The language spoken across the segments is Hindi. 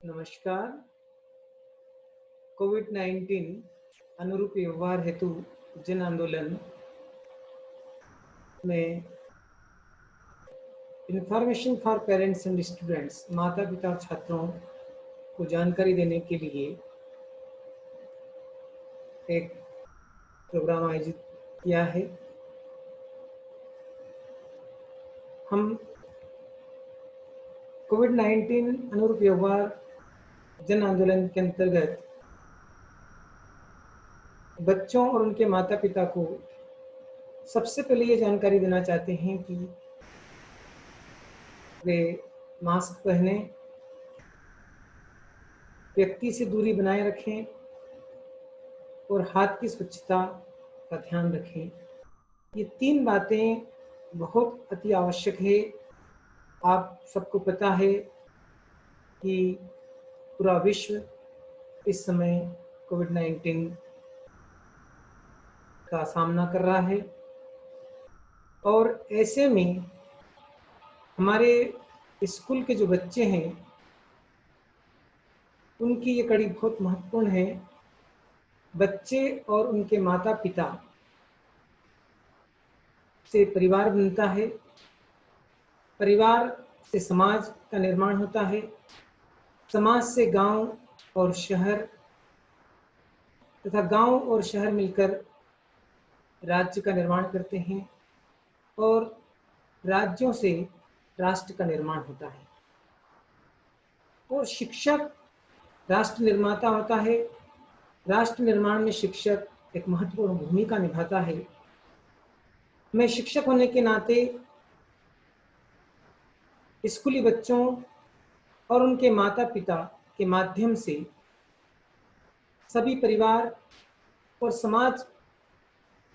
नमस्कार। कोविड-19 अनुरूप व्यवहार हेतु जन आंदोलन में information for parents and students माता-पिता और छात्रों को जानकारी देने के लिए एक प्रोग्राम आयोजित किया है। हम कोविड-19 अनुरूप व्यवहार जन आंदोलन के अंतर्गत बच्चों और उनके माता-पिता को सबसे पहले ये जानकारी देना चाहते हैं कि वे मास्क पहनें, व्यक्ति से दूरी बनाए रखें और हाथ की स्वच्छता का ध्यान रखें। ये 3 बातें बहुत अति आवश्यक है। आप सबको पता है कि पूरा विश्व इस समय कोविड-19 का सामना कर रहा है और ऐसे में हमारे स्कूल के जो बच्चे हैं, उनकी ये कड़ी बहुत महत्वपूर्ण है। बच्चे और उनके माता-पिता से परिवार बनता है, परिवार से समाज का निर्माण होता है, समाज से गांव और शहर तथा गांव और शहर मिलकर राज्य का निर्माण करते हैं और राज्यों से राष्ट्र का निर्माण होता है। और शिक्षक राष्ट्र निर्माता होता है। राष्ट्र निर्माण में शिक्षक एक महत्वपूर्ण भूमिका निभाता है। मैं शिक्षक होने के नाते स्कूली बच्चों और उनके माता-पिता के माध्यम से सभी परिवार और समाज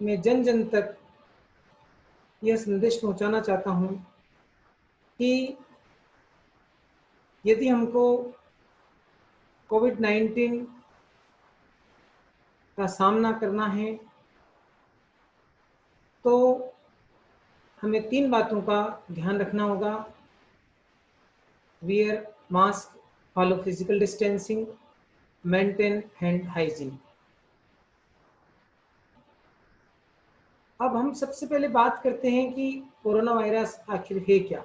में जन-जन तक यह संदेश पहुंचाना चाहता हूं कि यदि हमको कोविड-19 का सामना करना है तो हमें 3 बातों का ध्यान रखना होगा। Wear mask, follow physical distancing, maintain hand hygiene. अब हम सबसे पहले बात करते हैं कि कोरोना वायरस आखिर है क्या?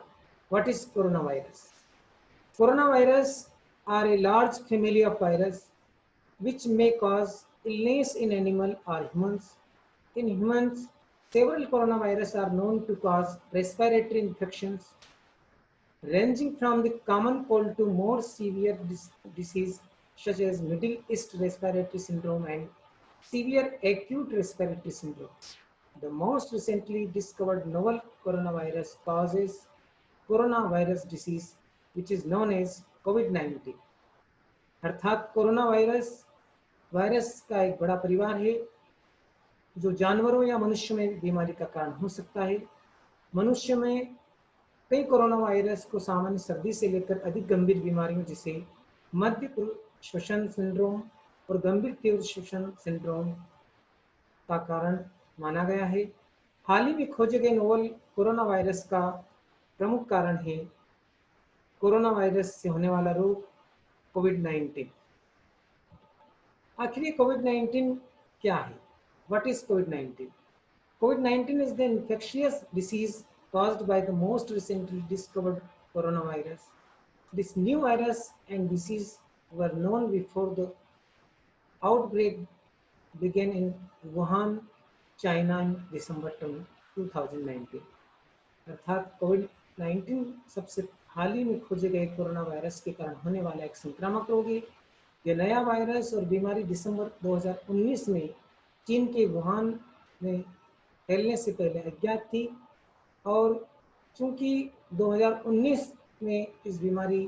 What is corona virus? Corona virus are a large family of virus which may cause illness in animal or humans. In humans, several coronavirus are known to cause respiratory infections, ranging from the common cold to more severe disease such as Middle East respiratory syndrome and severe acute respiratory syndrome. The most recently discovered novel coronavirus causes coronavirus disease, which is known as COVID-19. अर्थात कोरोना वायरस का एक बड़ा परिवार है जो जानवरों या मनुष्य में बीमारी का कारण हो सकता है। मनुष्य में कई कोरोना वायरस को सामान्य सर्दी से लेकर अधिक गंभीर बीमारियों जैसे मध्य श्वसन सिंड्रोम और गंभीर तीव्र श्वसन सिंड्रोम का कारण माना गया है। हाल ही में खोजे गए नोवल कोरोना वायरस का प्रमुख कारण है कोरोना वायरस से होने वाला रोग कोविड-19। आखिर ये कोविड-19 क्या है? What is COVID-19? COVID-19 is the infectious disease caused by the most recently discovered coronavirus. This new virus and disease were known before the outbreak began in Wuhan, China in December 2019. अर्थात कोविड-19 सबसे हाल ही में खोजे गए कोरोना वायरस के कारण होने वाला एक संक्रामक रोग है। यह नया वायरस और बीमारी दिसंबर 2019 में चीन के वुहान में फैलने से पहले अज्ञात थी और चूंकि 2019 में इस बीमारी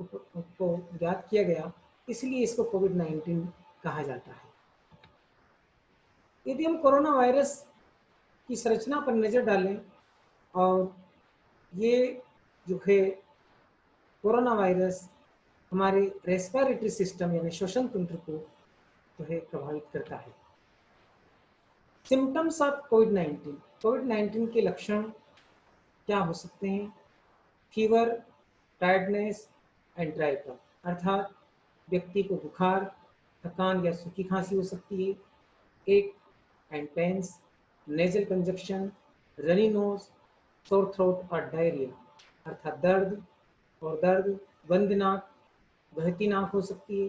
को ज्ञात किया गया, इसलिए इसको कोविड-19 कहा जाता है। यदि हम कोरोना वायरस की संरचना पर नज़र डालें और ये जो है कोरोना वायरस हमारे रेस्पिरेटरी सिस्टम यानी श्वसन तंत्र को जो है प्रभावित करता है। सिम्टम्स ऑफ कोविड-19 के लक्षण क्या हो सकते हैं? Fever, tiredness and dry cough. अर्थात व्यक्ति को बुखार, थकान या सूखी खांसी हो सकती है, एक and pains, nasal conjunction, runny nose, sore throat और डायरिया, अर्थात दर्द, बंद नाक, बहती नाक हो सकती है,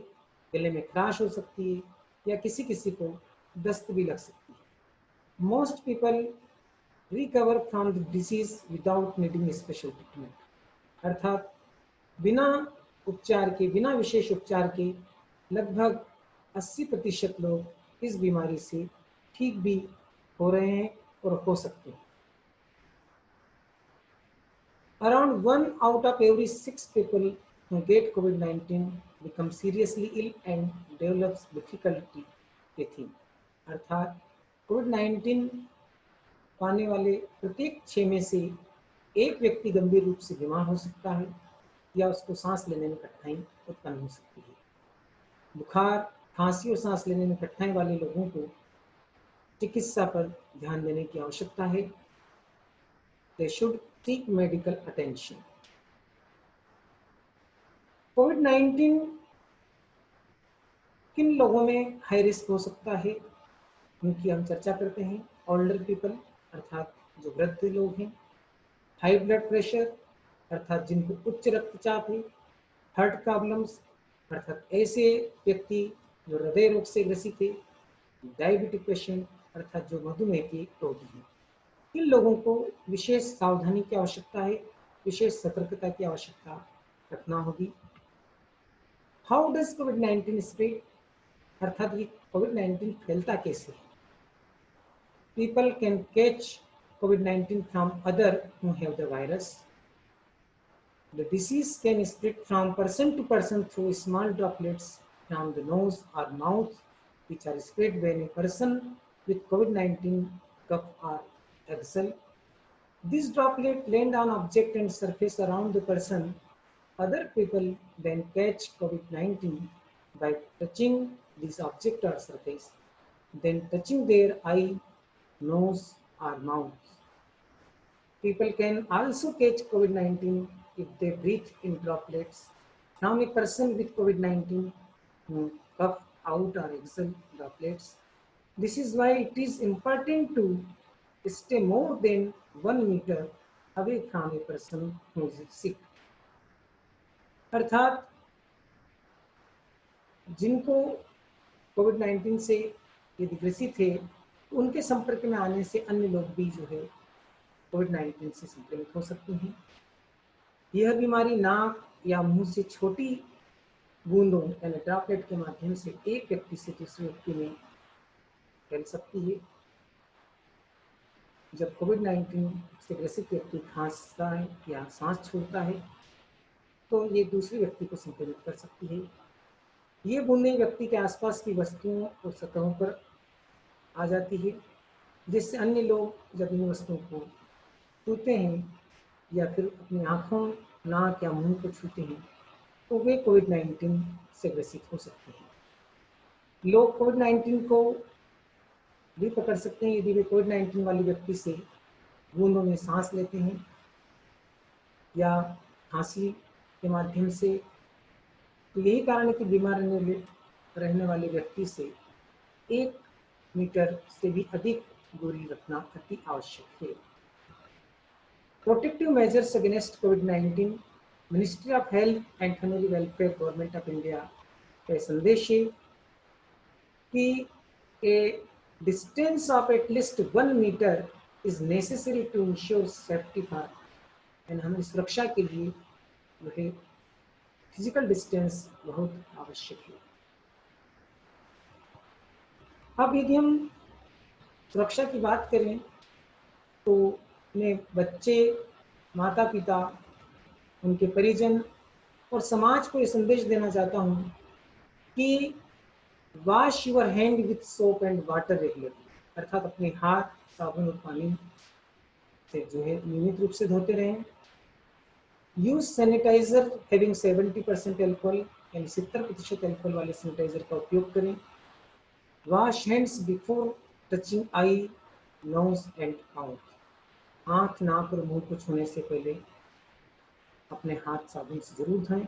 गले में खराश हो सकती है या किसी किसी को दस्त भी लग सकती है। Most people recover from the disease without needing special treatment, अर्थात बिना विशेष उपचार के लगभग 80% लोग इस बीमारी से ठीक भी हो रहे हैं और हो सकते हैं। Around 1 out of every 6 people who get COVID-19 become seriously ill and develops difficulty breathing, अर्थात कोविड-19 पाने वाले प्रत्येक 6 में से एक व्यक्ति गंभीर रूप से बीमार हो सकता है या उसको सांस लेने में कठिनाई उत्पन्न हो सकती है। बुखार, खांसी और सांस लेने में कठिनाई वाले लोगों को चिकित्सा पर ध्यान देने की आवश्यकता है। They should seek medical attention. कोविड-19 किन लोगों में हाई रिस्क हो सकता है, उनकी हम चर्चा करते हैं। ओल्डर पीपल, अर्थात जो वृद्ध लोग हैं, हाई ब्लड प्रेशर, अर्थात जिनको उच्च रक्तचाप है, हार्ट प्रॉब्लम्स, अर्थात ऐसे व्यक्ति जो हृदय रोग से ग्रसित है, डायबिटिक पेशेंट, अर्थात जो मधुमेह के रोगी हैं। इन लोगों को विशेष सावधानी की आवश्यकता है, विशेष सतर्कता की आवश्यकता रखना होगी। हाउ डज कोविड-19 स्प्रेड, अर्थात ये कोविड-19 फैलता कैसे है। People can catch covid from other who have the virus. The disease can spread from person to person through small droplets from the nose or mouth, which are spread when a person with COVID-19 cough or exhale. These droplets land on object and surface around the person. Other people then catch COVID-19 by touching this object or surface, then touching their eye, nose, or mouth. People can also catch COVID-19 if they breathe in droplets from a person with COVID-19 who cough out or exhale droplets. This is why it is important to stay more than 1 meter away from a person who is sick. अर्थात जिनको कोविड-19 से यदि ग्रसित है, उनके संपर्क में आने से अन्य लोग भी जो है कोविड-19 से संक्रमित हो सकते हैं। यह बीमारी नाक या मुंह से छोटी बूंदों यानी ड्रॉपलेट के माध्यम से एक व्यक्ति से दूसरे व्यक्ति में फैल सकती है। जब कोविड-19 से ग्रसित व्यक्ति खांसता है या सांस छोड़ता है तो ये दूसरे व्यक्ति को संक्रमित कर सकती है। ये बूंदें व्यक्ति के आसपास की वस्तुओं और सतहों पर आ जाती है, जिससे अन्य लोग जब इन वस्तुओं को छूते हैं या फिर अपनी आँखों, नाक या मुंह को छूते हैं तो वे कोविड-19 से ग्रसित हो सकते हैं। लोग कोविड-19 को भी पकड़ सकते हैं यदि वे कोविड-19 वाले व्यक्ति से बूंदों में सांस लेते हैं या खांसी के माध्यम से। तो यही कारण है कि बीमार रहने वाले व्यक्ति से 1 मीटर से भी अधिक दूरी रखना अति आवश्यक है। प्रोटेक्टिव मेजर्स अगेंस्ट कोविड-19, ministry of health and family welfare, government of India का संदेश है कि a distance of at least 1 metre is necessary to ensure safety for, and हमें सुरक्षा के लिए जो है फिजिकल डिस्टेंस बहुत आवश्यक है। अब यदि हम सुरक्षा की बात करें तो मैं बच्चे, माता पिता, उनके परिजन और समाज को ये संदेश देना चाहता हूँ कि wash your hand with soap and water regularly, अर्थात अपने हाथ साबुन और पानी से जो है नियमित रूप से धोते रहें। यूज सैनिटाइजर हैविंग 70% एल्कोहल, यानी 70% एल्कोहल वाले सैनिटाइजर का उपयोग करें। Wash hands before touching eye, nose and mouth, आँख, नाक और मुंह को छूने से पहले अपने हाथ साबुन से जरूर धोएं।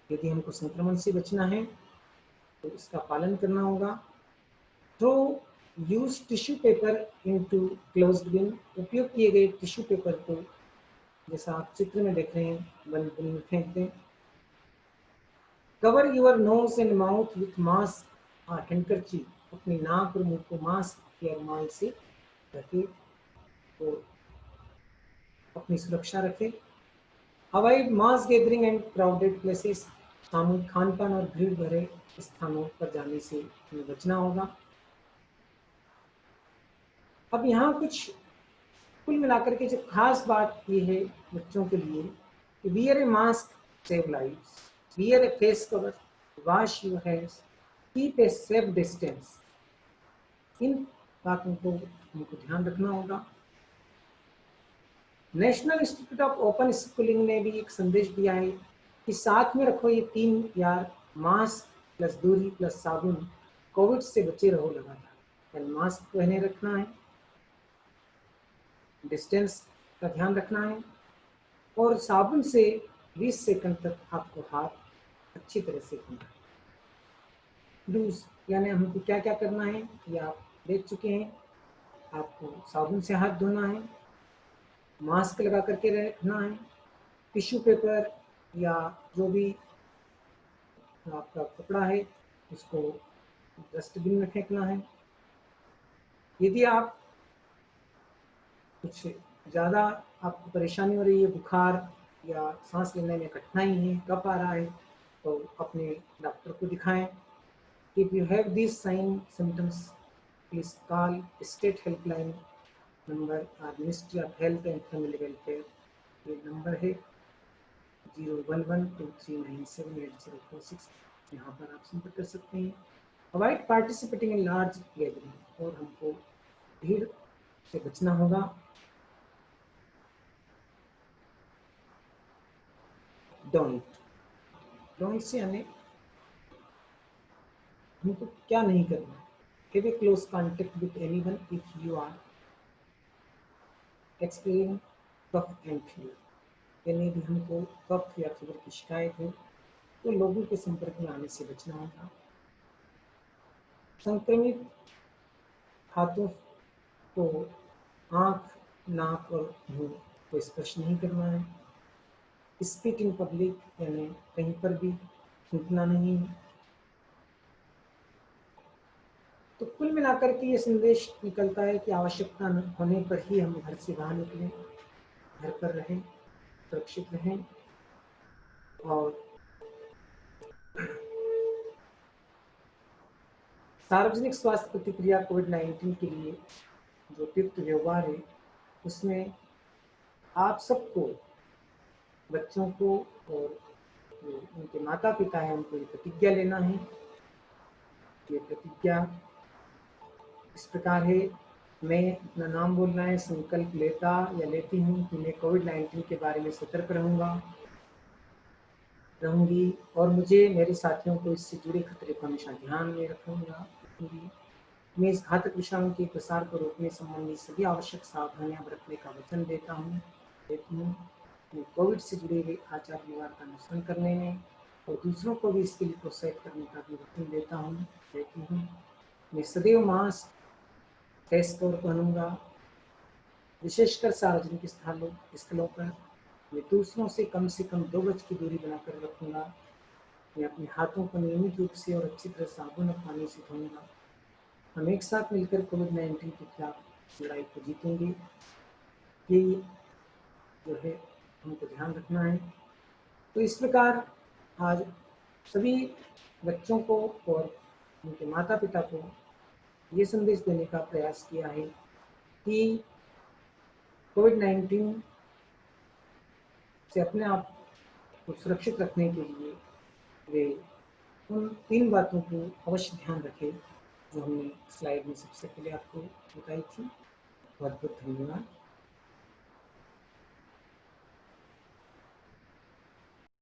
यदि हमको संक्रमण से बचना है तो इसका पालन करना होगा। Throw use tissue paper into closed bin, उपयोग किए गए टिश्यू पेपर को, जैसा आप चित्र में देख रहे हैं, बंद बिन में फेंक दें। Cover your nose and mouth with mask और हैंडकरचीफ, अपनी नाक और मुंह को मास्क या रुमाल से ढके तो अपनी सुरक्षा रखें। Avoid mass gathering and crowded places, सामूहिक खान पान और भीड़ भरे स्थानों पर जाने से हमें बचना होगा। अब यहाँ कुछ कुल मिलाकर के जो खास बात ये है बच्चों के लिए कि wear a mask save lives, wear a face cover, wash your hands, keep a safe distance, इन बातों को हमको ध्यान रखना होगा। National Institute of Open Schooling ने भी एक संदेश दिया है कि साथ में रखो ये 3 यार, मास्क प्लस दूरी प्लस साबुन, कोविड से बचे रहो लगातार। मास्क पहने रखना है, डिस्टेंस का ध्यान रखना है और साबुन से 20 सेकंड तक आपको हाथ अच्छी तरह से धोना है। डूज यानी हमको क्या क्या करना है ये आप देख चुके हैं। आपको साबुन से हाथ धोना है, मास्क लगा करके रखना है, टिश्यू पेपर या जो भी आपका कपड़ा है उसको डस्टबिन में फेंकना है। यदि आप कुछ ज़्यादा आपको परेशानी हो रही है, बुखार या सांस लेने में कठिनाई है, कफ आ रहा है, तो अपने डॉक्टर को दिखाएं। If you have this sign symptoms please call state helpline number और Ministry of health and family Welfare. ये नंबर है 01123978046। यहाँ पर आप संपर्क कर सकते हैं। Avoid participating in large gathering, और हमको भीड़ से बचना होगा। डोंट से यानी हमको क्या नहीं करना है। Have a close contact with anyone if you are experiencing cough and fever, यानी भी हमको कफ या फीवर की शिकायत है तो लोगों के संपर्क में आने से बचना होगा। संक्रमित हाथों को आँख, नाक और मुंह को स्पर्श नहीं करना है। स्पीट इन पब्लिक यानी कहीं पर भी थूकना नहीं है। तो कुल मिलाकर के ये संदेश निकलता है कि आवश्यकता होने पर ही हम घर से बाहर निकलें, घर पर रहें, सुरक्षित रहें और सार्वजनिक स्वास्थ्य प्रतिक्रिया कोविड-19 के लिए जो उपयुक्त व्यवहार है उसमें आप सबको, बच्चों को और जो उनके माता पिता हैं उनको ये प्रतिज्ञा लेना है। ये प्रतिज्ञा इस प्रकार है, मैं अपना नाम बोलना है, संकल्प लेता या लेती हूँ कि मैं कोविड-19 के बारे में सतर्क रहूँगी और मुझे मेरे साथियों को इससे जुड़े खतरे को हमेशा ध्यान में रखूँगी। मैं इस घातक विषाणु के प्रसार को रोकने संबंधी सभी आवश्यक सावधानियां बरतने का वचन देती हूँ। मैं कोविड से जुड़े हुए आचार व्यवहार का अनुसरण करने में और दूसरों को भी इसके लिए प्रोत्साहित करने का भी वचन देती हूँ। मैं सदैव मास्क, फेस कवर पहनूंगा, विशेषकर सार्वजनिक स्थलों पर। मैं दूसरों से कम 2 गज की दूरी बनाकर रखूंगा। मैं अपने हाथों को नियमित रूप से और अच्छी तरह साबुन और पानी से धोऊंगा। हम एक साथ मिलकर कोविड-19 के खिलाफ लड़ाई को जीतेंगे। ये जो है हमको ध्यान रखना है। तो इस प्रकार आज सभी बच्चों को और उनके माता पिता को ये संदेश देने का प्रयास किया है कि कोविड-19 से अपने आप को सुरक्षित रखने के लिए वे उन 3 बातों को अवश्य ध्यान रखें जो हमने स्लाइड में सबसे पहले आपको बताई थी। बहुत बहुत धन्यवाद।